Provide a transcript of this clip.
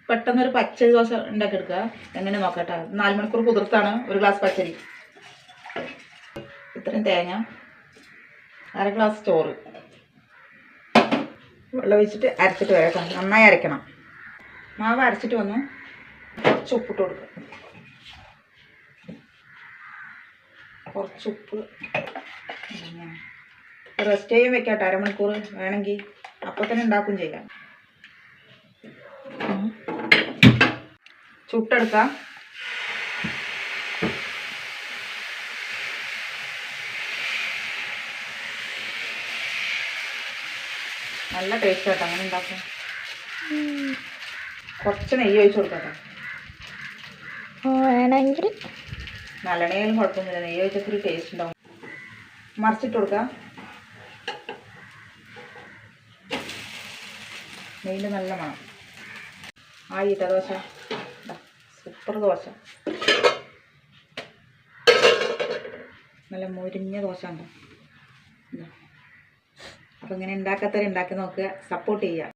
പെട്ടെന്നൊരു പച്ചരി ദോശ ഉണ്ടാക്കിയെടുക്കുക. എങ്ങനെ നോക്കട്ടെ. 4 മണിക്കൂർ കുതിർത്താണ് 1 ഗ്ലാസ് പച്ചരി. ഇത്രയും തേങ്ങ, 1/2 ഗ്ലാസ് ചോറ്, വെള്ളം ഒഴിച്ചിട്ട് അരച്ചിട്ട് വരാം. നന്നായി അരയ്ക്കണം. മാവ് അരച്ചിട്ട് വന്ന് കുറച്ച് ഉപ്പിട്ട് കൊടുക്കുക. കുറച്ച് ഉപ്പ്. റെസ്റ്റ് ചെയ്യാൻ വെക്കാട്ടെ 1/2 മണിക്കൂർ. വേണമെങ്കിൽ അപ്പോൾ തന്നെ ഉണ്ടാക്കും ചെയ്യാം. ചുട്ടെടുക്കാം. നല്ല ടേസ്റ്റ് ആട്ടോ അങ്ങനെ ഉണ്ടാക്കാം. കുറച്ച് നെയ്യ് ഒഴിച്ച് കൊടുക്കട്ടെ. വേണമെങ്കിൽ നല്ലെണ്ണയിലും കുഴപ്പമൊന്നുമില്ല. നെയ്യ് ഒഴിച്ചൊരു ടേസ്റ്റ് ഉണ്ടാവും. മറിച്ചിട്ട് കൊടുക്കാം. നെയ്യിൽ നല്ല മണം. ആയിട്ട ദോശ. സൂപ്പർ ദോശ. നല്ല മുരിഞ്ഞ ദോശ ഉണ്ട്. അപ്പോൾ ഇങ്ങനെ ഉണ്ടാക്കാത്തവരെ ഉണ്ടാക്കി നോക്കുക. സപ്പോർട്ട് ചെയ്യുക.